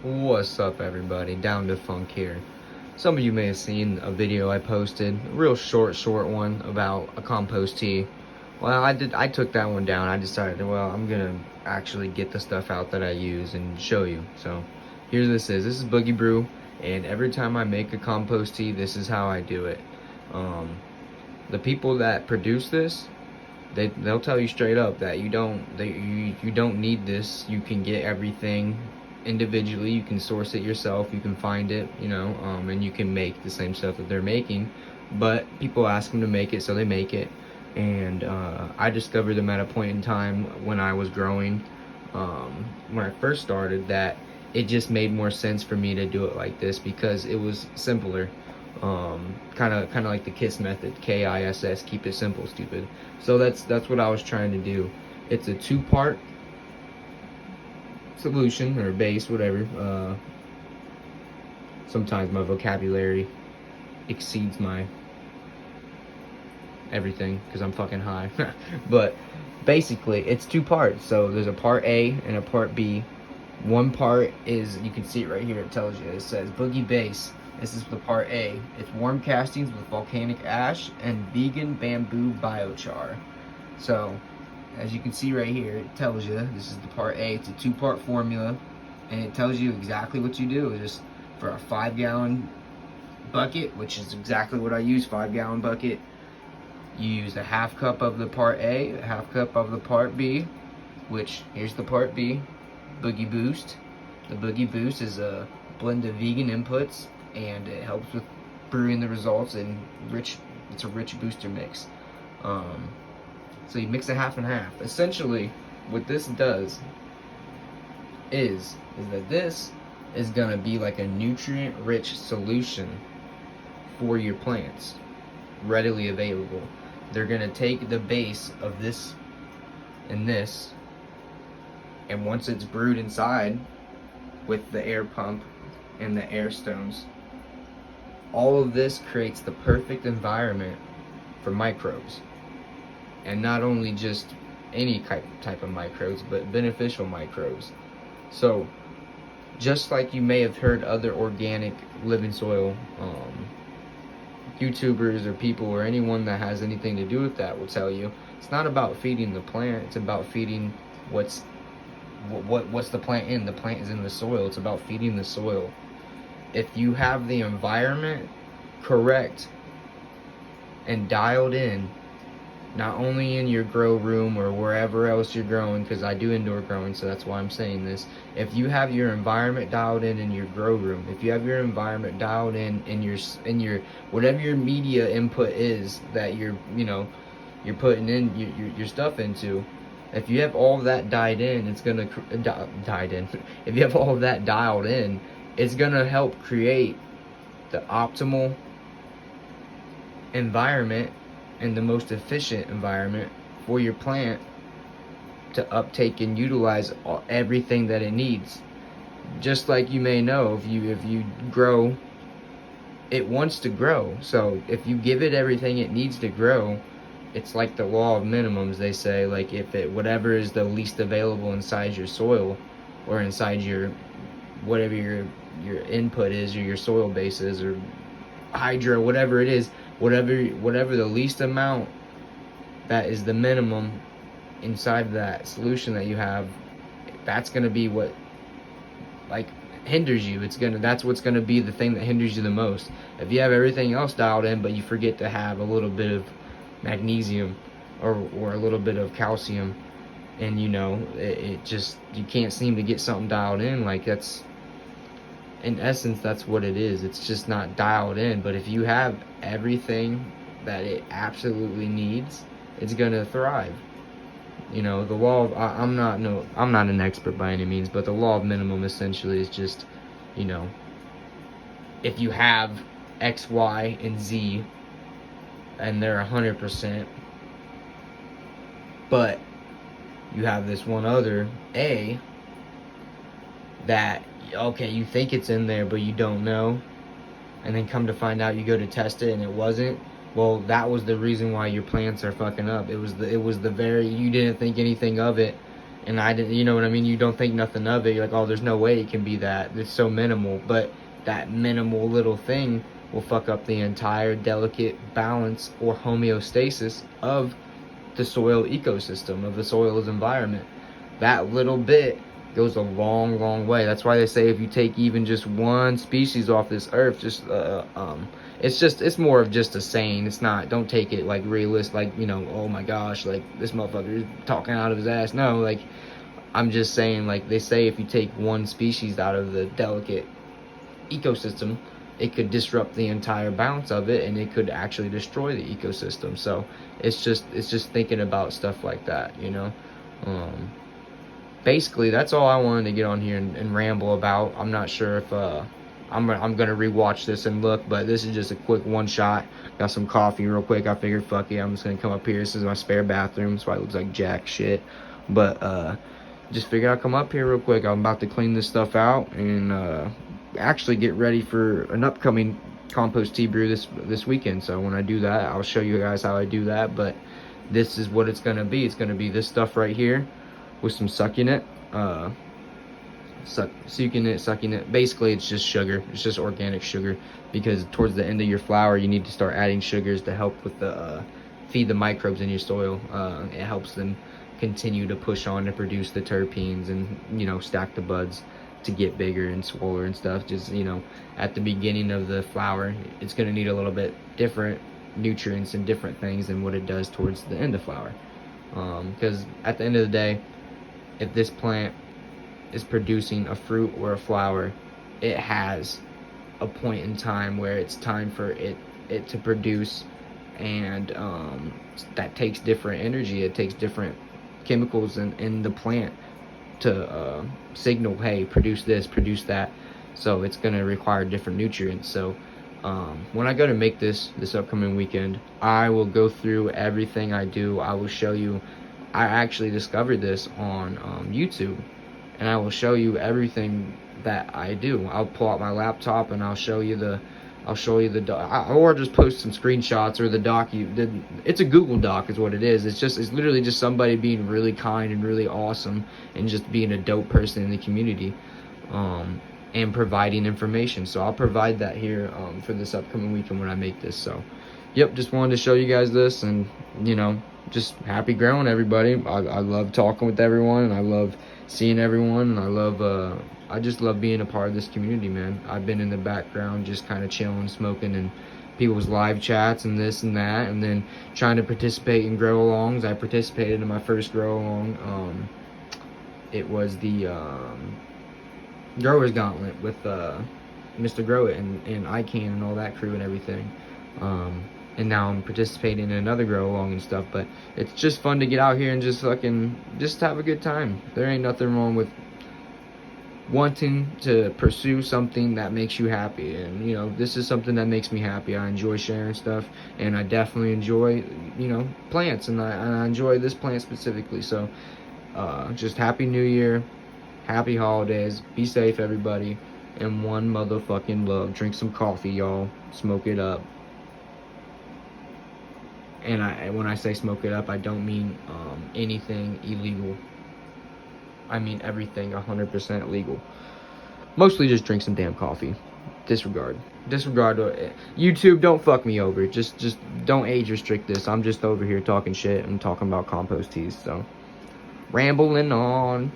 What's up, everybody? Down to Funk here. Some of you may have seen a video I posted, a real short one about a compost tea. Well, I took that one down. I decided, well, I'm gonna actually get the stuff out that I use and show you. So, here this is. This is Boogie brew, and every time I make a compost tea, this is how I do it. The people that produce this, they'll tell you straight up that you don't need this. You can get everything individually. You can source it yourself. You can find it, and you can make the same stuff that they're making. But people ask them to make it, so they make it. And I discovered them at a point in time when I was growing, when I first started, that it just made more sense for me to do it like this because it was simpler. Kind of like the KISS method, KISS, keep it simple, stupid. So that's what I was trying to do. It's a two-part solution or base, whatever. Sometimes my vocabulary exceeds my everything because I'm fucking high. But basically, it's two parts. So there's a part A and a part B. One part is, you can see it right here, it tells you, it says Boogie Base. This is the part A. It's warm castings with volcanic ash and vegan bamboo biochar. So, as you can see right here, it tells you, this is the part A. It's a two-part formula, and it tells you exactly what you do. Just for a 5-gallon bucket, which is exactly what I use, 5-gallon bucket, you use a half cup of the part A, a half cup of the part B, which, here's the part B, Boogie Boost. The Boogie Boost is a blend of vegan inputs, and it helps with brewing the results, and it's a rich booster mix. So you mix it half and half. Essentially, what this does is that this is gonna be like a nutrient-rich solution for your plants, readily available. They're gonna take the base of this and this, and once it's brewed inside with the air pump and the air stones, all of this creates the perfect environment for microbes. And not only just any type of microbes, but beneficial microbes. So, just like you may have heard other organic living soil YouTubers or people or anyone that has anything to do with that will tell you, it's not about feeding the plant, it's about feeding what's the plant in. The plant is in the soil. It's about feeding the soil. If you have the environment correct and dialed in, not only in your grow room or wherever else you're growing, because I do indoor growing, so that's why I'm saying this. If you have your environment dialed in your grow room, if you have your environment dialed in your whatever your media input is that you're putting in your stuff into, if you have all of that dialed in, it's gonna dialed in. If you have all of that dialed in, it's gonna help create the optimal environment and the most efficient environment for your plant to uptake and utilize everything that it needs. Just like you may know, if you grow, it wants to grow. So if you give it everything it needs to grow, it's like the law of minimums, they say. Like, if whatever is the least available inside your soil or inside your whatever your input is, or your soil base is, or hydro, whatever it is, whatever the least amount that is the minimum inside that solution that you have, that's gonna be what hinders you. That's what's gonna be the thing that hinders you the most. If you have everything else dialed in, but you forget to have a little bit of magnesium or a little bit of calcium, and it just, you can't seem to get something dialed in, that's, in essence, that's what it is. It's just not dialed in. But if you have everything that it absolutely needs, it's gonna thrive. The law of, I'm not an expert by any means, but the law of minimum essentially is just, if you have X, Y, and Z, and they're 100%, but you have this one other A that, okay, you think it's in there, but you don't know, and then come to find out, you go to test it and it wasn't. Well, that was the reason why your plants are fucking up. It was the very, you didn't think anything of it, and I didn't, you know what I mean? You don't think nothing of it. You're like, oh, there's no way it can be that. It's so minimal. But that minimal little thing will fuck up the entire delicate balance or homeostasis of the soil ecosystem, of the soil's environment. That little bit goes a long, long way. That's why they say if you take even just one species off this earth, just it's more of just a saying. It's not, don't take it like realist, like, you know, oh my gosh, like this motherfucker is talking out of his ass. No, like, I'm just saying, like, they say if you take one species out of the delicate ecosystem, it could disrupt the entire balance of it, and it could actually destroy the ecosystem. So it's just thinking about stuff like that, you know. Basically, that's all I wanted to get on here and ramble about. I'm not sure if I'm gonna rewatch this and look, but this is just a quick one shot. Got some coffee real quick. I figured, fuck it, I'm just gonna come up here. This is my spare bathroom, so it looks like jack shit. But just figured I'd come up here real quick. I'm about to clean this stuff out and actually get ready for an upcoming compost tea brew this weekend. So when I do that, I'll show you guys how I do that. But this is what it's gonna be. It's gonna be this stuff right here with some succulent, succulent. Basically, it's just sugar. It's just organic sugar, because towards the end of your flower, you need to start adding sugars to help with the feed the microbes in your soil. It helps them continue to push on to produce the terpenes and, you know, stack the buds to get bigger and swoller and stuff. Just, you know, at the beginning of the flower, it's going to need a little bit different nutrients and different things than what it does towards the end of flower. Because at the end of the day, if this plant is producing a fruit or a flower, it has a point in time where it's time for it to produce, and that takes different energy. It takes different chemicals in the plant to signal, hey, produce this, produce that. So it's going to require different nutrients. So when I go to make this upcoming weekend, I will go through everything I do. I will show you. I actually discovered this on YouTube, and I will show you everything that I do. I'll pull out my laptop and I'll show you the doc, or just post some screenshots, or the doc it's a Google Doc is what it is. It's literally just somebody being really kind and really awesome and just being a dope person in the community, and providing information. So I'll provide that here for this upcoming weekend when I make this. So yep, just wanted to show you guys this, and, you know, just happy growing, everybody. I love talking with everyone, and I love seeing everyone, and I just love being a part of this community, man. I've been in the background just kind of chilling, smoking, and people's live chats and this and that, and then trying to participate in grow-alongs. I participated in my first grow-along. It was the Growers Gauntlet with Mr. Grow It and ICANN and all that crew and everything. And now I'm participating in another grow along and stuff. But it's just fun to get out here and just have a good time. There ain't nothing wrong with wanting to pursue something that makes you happy. And, you know, this is something that makes me happy. I enjoy sharing stuff, and I definitely enjoy, you know, plants, and I enjoy this plant specifically. So just happy New Year, happy holidays, be safe, everybody, and one motherfucking love. Drink some coffee, y'all. Smoke it up. And when I say smoke it up, I don't mean anything illegal. I mean everything 100% legal. Mostly just drink some damn coffee. Disregard. YouTube, don't fuck me over. Just don't age restrict this. I'm just over here talking shit and talking about compost teas. So, rambling on.